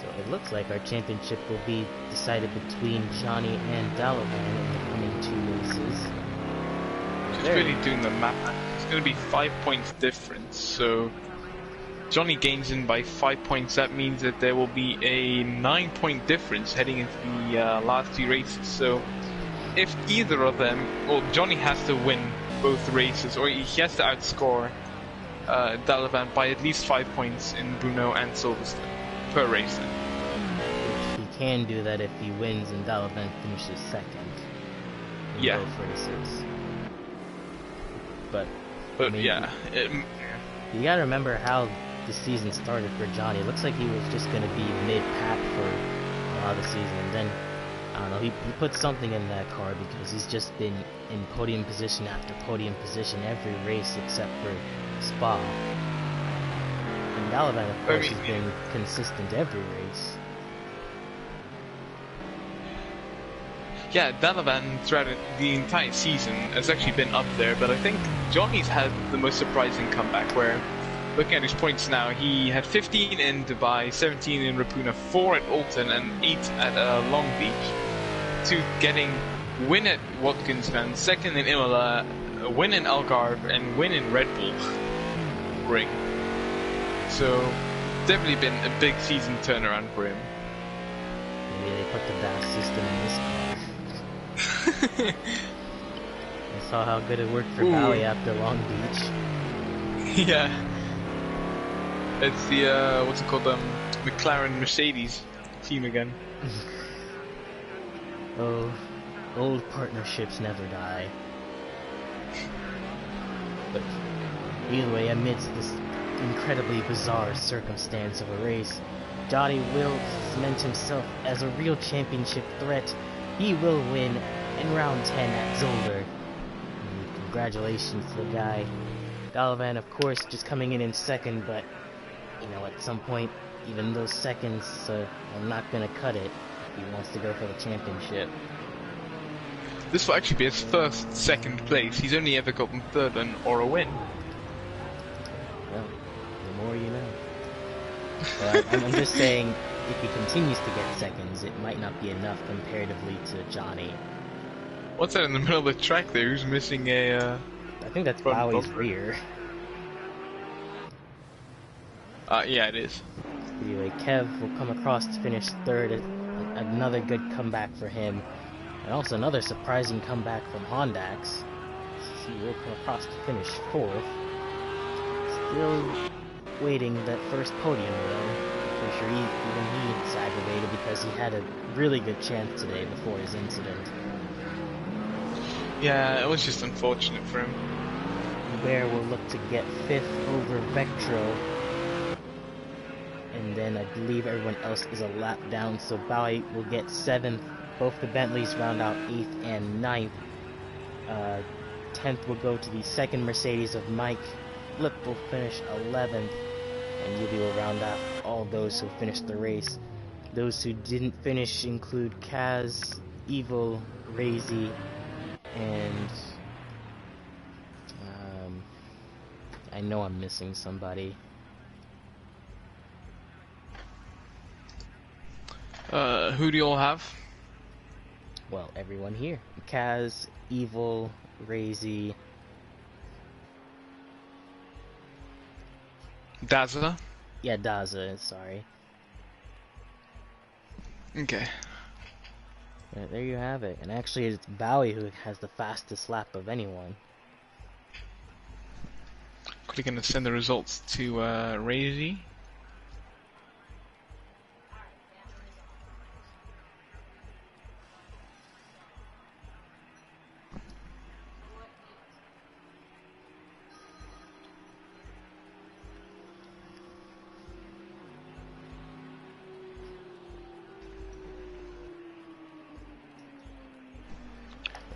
So it looks like our championship will be decided between Johnny and Dalavan in the coming 2 races. Just really doing the math. It's going to be 5 points difference, so Johnny gains in by 5 points. That means that there will be a 9-point difference heading into the last 2 races. So if either of them, well, Johnny has to win both races, or he has to outscore Dalavan by at least 5 points in Bruno and Silverstone per race. He can do that if he wins and Dalavan finishes second in both races. But I mean, you gotta remember how the season started for Johnny. It looks like he was just gonna be mid-pack for a lot of the season, and then I don't know, he put something in that car because he's just been in podium position after podium position every race except for Spa. And Dalavan, of course, has been consistent every race. Yeah, Dalavan throughout the entire season has actually been up there, but I think Johnny's had the most surprising comeback where, looking at his points now, he had 15 in Dubai, 17 in Rapuna, 4 at Alton, and 8 at Long Beach, to getting win at Watkins Glen, second in Imola, a win in Algarve, and win in Red Bull Ring. So, definitely been a big season turnaround for him. Maybe they put the DAS system in this car. I saw how good it worked for Bowie after Long Beach. Yeah. It's the, what's it called, McLaren Mercedes team again. Oh, old partnerships never die. But either way, amidst this incredibly bizarre circumstance of a race, Johnny will cement himself as a real championship threat. He will win in round 10 at Zolder. And congratulations to the guy. Dalavan, of course, just coming in second, but, you know, at some point, even those seconds are not going to cut it if he wants to go for the championship. This will actually be his first second place. He's only ever gotten third or a win. Well, the more you know. Well, I'm just saying, if he continues to get seconds, it might not be enough comparatively to Johnny. What's that in the middle of the track there? Who's missing a, I think that's front Bowie's bumper? rear. Yeah, it is. Anyway, Kev will come across to finish third. Another good comeback for him. And also another surprising comeback from Hondax. He will come across to finish fourth. Still waiting that first podium though. Pretty sure even he's aggravated because he had a really good chance today before his incident. Yeah, it was just unfortunate for him. Bear will look to get fifth over Vectro. And then I believe everyone else is a lap down, so Bowie will get seventh. Both the Bentleys round out 8th and 9th. 10th will go to the second Mercedes of Mike. Flip will finish 11th. And Yubi will round off all those who finished the race. Those who didn't finish include Kaz, Evil, Razy, and... I know I'm missing somebody. Who do you all have? Well, everyone here. Kaz, Evil, Razy. Daza? Yeah, Daza, sorry. Okay. Yeah, there you have it. And actually, it's Bowie who has the fastest lap of anyone. Quickly gonna send the results to Razy.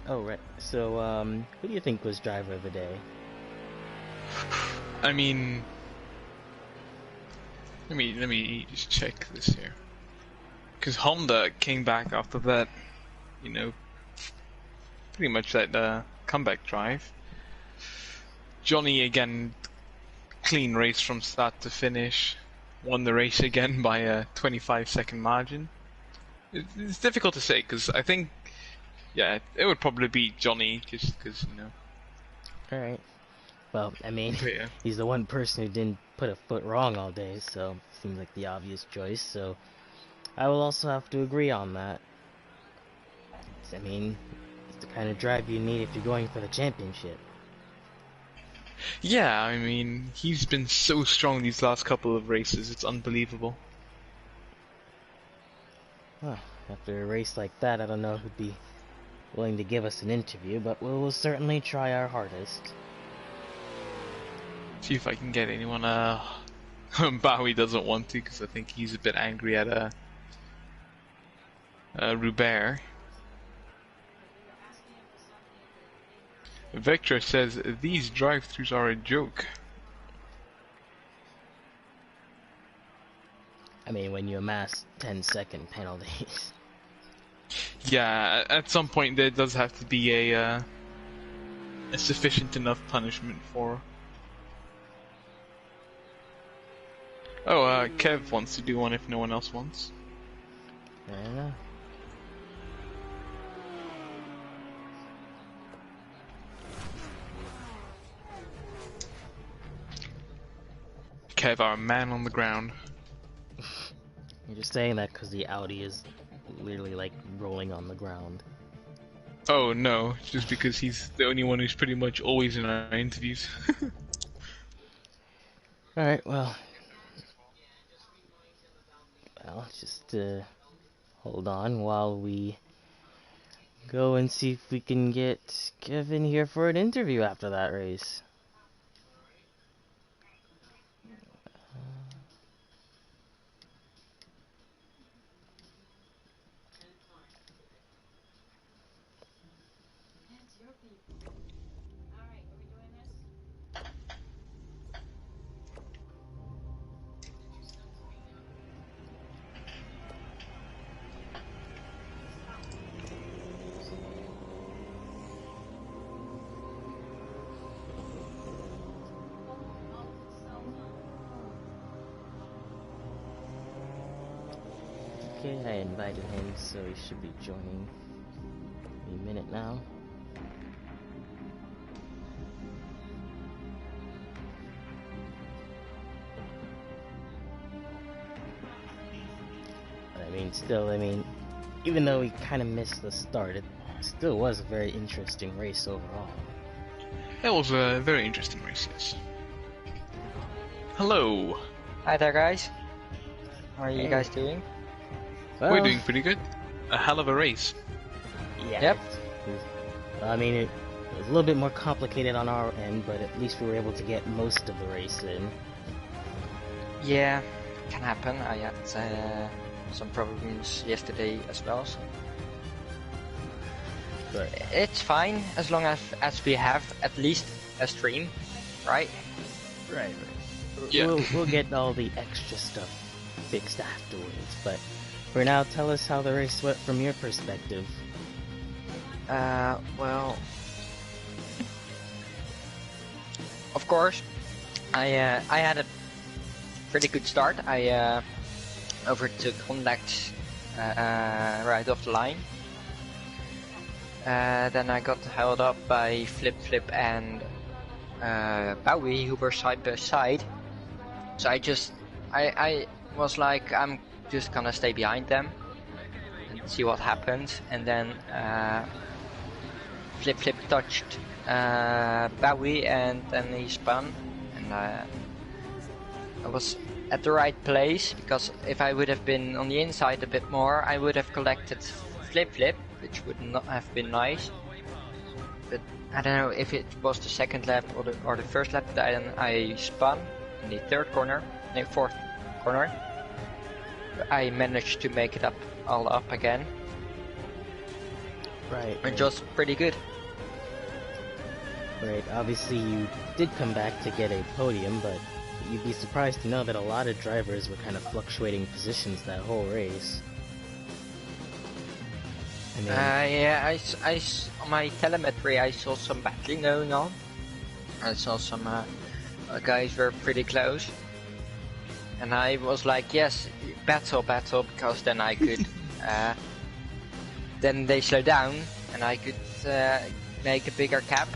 Oh, right. So, who do you think was driver of the day? I mean, let me just check this here, because Honda came back after that, you know, pretty much that comeback drive. Johnny again, clean race from start to finish, won the race again by a 25-second margin. It's difficult to say because I think, yeah, it would probably be Johnny just because, you know. All right. Well, I mean, Yeah. he's the one person who didn't put a foot wrong all day, so seems like the obvious choice. So I will also have to agree on that. I mean, it's the kind of drive you need if you're going for the championship. Yeah, I mean, he's been so strong these last couple of races, it's unbelievable. Huh. After a race like that, I don't know who'd be willing to give us an interview, but we'll certainly try our hardest. See if I can get anyone, Bowie doesn't want to, because I think he's a bit angry at, Rubert. Vector says, these drive-thrus are a joke. I mean, when you amass 10-second penalties. Yeah, at some point there does have to be a sufficient enough punishment for... Oh, Kev wants to do one if no one else wants. I don't know. Kev, our man on the ground. You're just saying that because the Audi is literally like rolling on the ground. Oh no, just because he's the only one who's pretty much always in our interviews. Alright, well, just hold on while we go and see if we can get Kevin here for an interview after that race. Okay, I invited him, so he should be joining any minute now. But I mean, still, even though we kind of missed the start, it still was a very interesting race overall. That was a very interesting race, yes. Hello. Hi there, guys. How are you Hey. guys doing? Well, We're doing pretty good. A hell of a race. Yeah. Yep. It was a little bit more complicated on our end, but at least we were able to get most of the race in. Yeah, can happen. I had some problems yesterday as well, so But it's fine as long as we have at least a stream, right? right. Yeah. We'll get all the extra stuff fixed afterwards. But for now, tell us how the race went from your perspective. Well, of course, I had a pretty good start. I overtook Hondax right off the line. Then I got held up by Flip and Bowie, who were side by side. So I was like, I'm just gonna stay behind them and see what happens. And then Flip touched Bowie, and then he spun, and I was at the right place, because if I would have been on the inside a bit more, I would have collected Flip, which would not have been nice. But I don't know if it was the second lap or the first lap, then I spun in the fourth corner. I managed to make it all up again. Right. Which was pretty good. Right. Obviously, you did come back to get a podium, but you'd be surprised to know that a lot of drivers were kind of fluctuating positions that whole race. Yeah, on my telemetry I saw some battling going on. I saw some guys were pretty close, and I was like, yes, battle, because then I could then they slow down and I could make a bigger gap,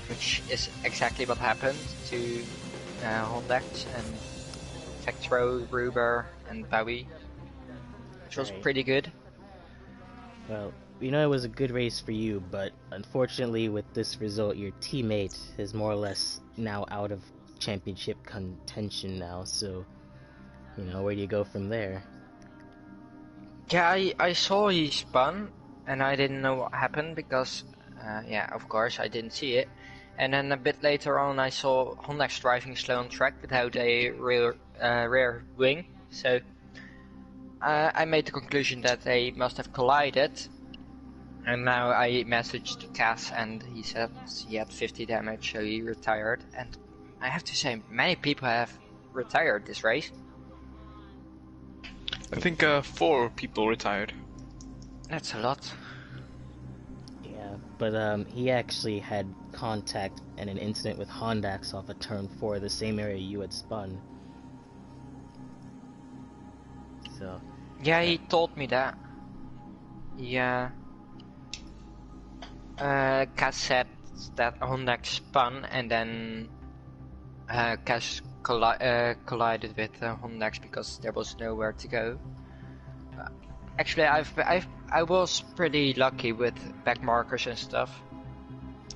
which is exactly what happened to Hondax and Vectro, Ruber and Bowie, which was Right. pretty good. Well, we know it was a good race for you, but unfortunately with this result, your teammate is more or less now out of championship contention now, so, where do you go from there? Yeah, I saw he spun, and I didn't know what happened because, yeah, of course I didn't see it. And then a bit later on I saw Hondax driving slow on track without a rear wing, so I made the conclusion that they must have collided. And now I messaged Cass and he said he had 50 damage, so he retired. And I have to say, many people have retired this race. I think 4 people retired. That's a lot. Yeah, but he actually had contact and an incident with Hondax off of turn 4, the same area you had spun. So... Yeah, he told me that. Yeah. Cass said that Hondax spun and then Cass collided with Hondax because there was nowhere to go. Actually, I was pretty lucky with back markers and stuff.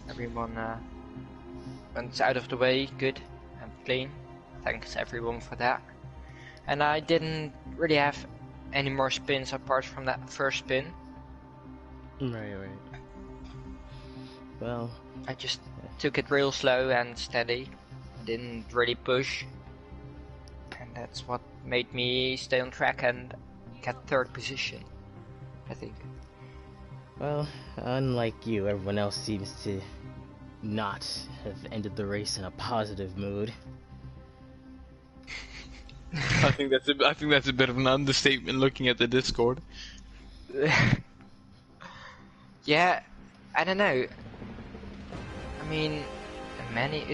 Everyone went out of the way, good and clean. Thanks everyone for that. And I didn't really have any more spins apart from that first spin. Right. Well... I just took it real slow and steady. Didn't really push. And that's what made me stay on track and get third position, I think. Well, unlike you, everyone else seems to not have ended the race in a positive mood. I think that's a bit of an understatement looking at the Discord. Yeah, I don't know. I mean,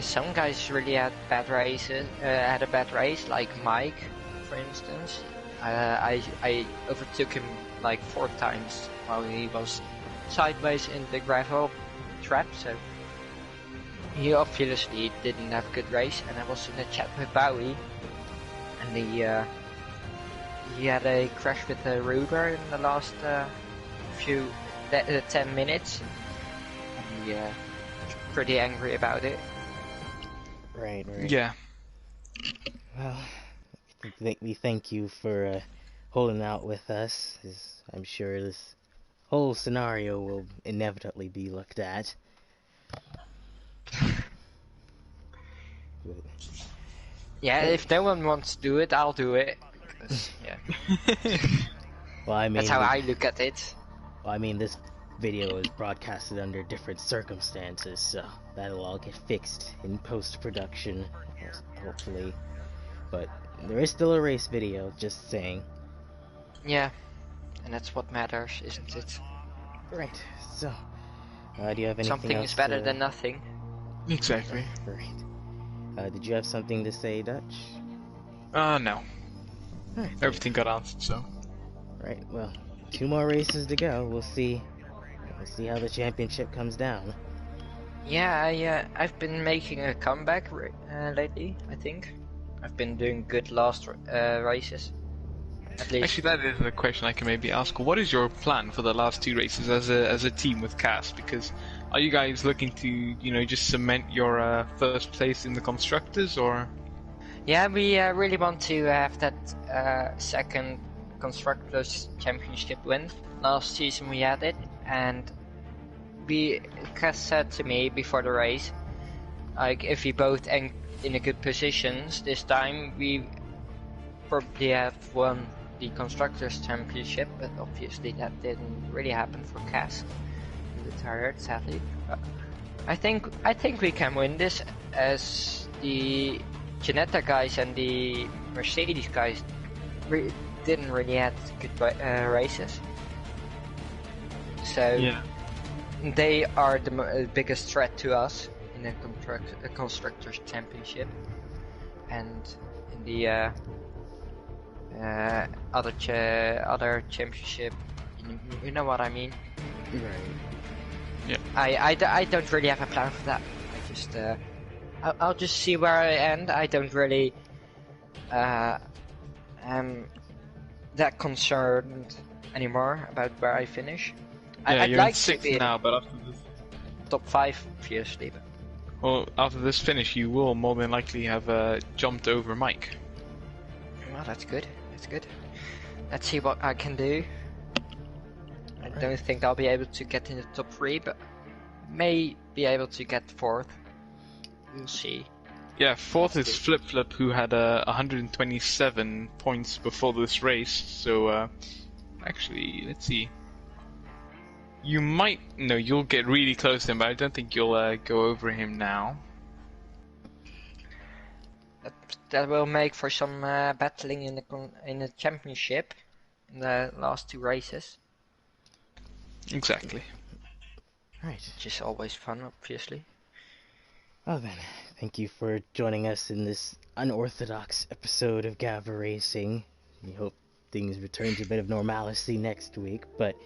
some guys really had bad races. Had a bad race, like Mike, for instance. I overtook him like 4 times while he was sideways in the gravel trap, so he obviously didn't have a good race. And I was in a chat with Bowie, and he had a crash with the Ruger in the last 10 minutes, and he was pretty angry about it. Right. Yeah. Well, we thank you for holding out with us. I'm sure this whole scenario will inevitably be looked at. Yeah, if no one wants to do it, I'll do it. 'Cause, yeah, Well, I mean, that's how I look at it. Well, I mean, this video is broadcasted under different circumstances, so that'll all get fixed in post-production, hopefully. But there is still a race video, just saying. Yeah, and that's what matters, isn't it? Right, so, do you have anything Something else is better than nothing. Exactly. Right. Did you have something to say, Dutch? No. Right. Everything got answered, so. Right, well, 2 more races to go. We'll see how the championship comes down. Yeah, I've been making a comeback lately, I think. I've been doing good last races. At least. Actually, that is a question I can maybe ask. What is your plan for the last 2 races as a team with Cass? Because are you guys looking to, just cement your first place in the constructors, or? Yeah, we really want to have that second constructors championship win. Last season we had it, and Cass said to me before the race, like, if we both end in a good positions this time, we probably have won the constructors championship. But obviously that didn't really happen for Cass. He retired, sadly. But I think we can win this, as the Ginetta guys and the Mercedes guys didn't really have good races. So Yeah. they are the biggest threat to us in the constructors championship, and in the other championship, you know what I mean. Right. Yeah. I don't really have a plan for that. I just I'll just see where I end. I don't really am that concerned anymore about where I finish. Yeah, I'd you're like in to 6th be now, but after this, top 5, obviously. But well, after this finish, you will more than likely have jumped over Mike. well, that's good. That's good. Let's see what I can do. I don't think I'll be able to get in the top 3, but may be able to get 4th. We'll see. Yeah, 4th is Flip Flip, who had 127 points before this race. So, actually, let's see. You'll get really close to him, but I don't think you'll go over him now. That will make for some battling in the championship in the last 2 races. Exactly. Right. Which is always fun, obviously. Well then, thank you for joining us in this unorthodox episode of Gavra Racing. We hope things return to a bit of normalcy next week, but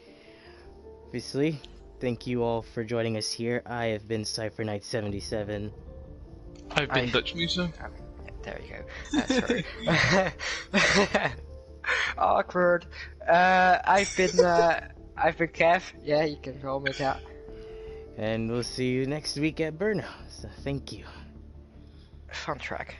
obviously, thank you all for joining us here. I have been Cypher Knight 77. I've been Dutch Musa. There you go. Sorry. Awkward. I've been Kev. Yeah, you can call me that. And we'll see you next week at Burno. So thank you. Fun track.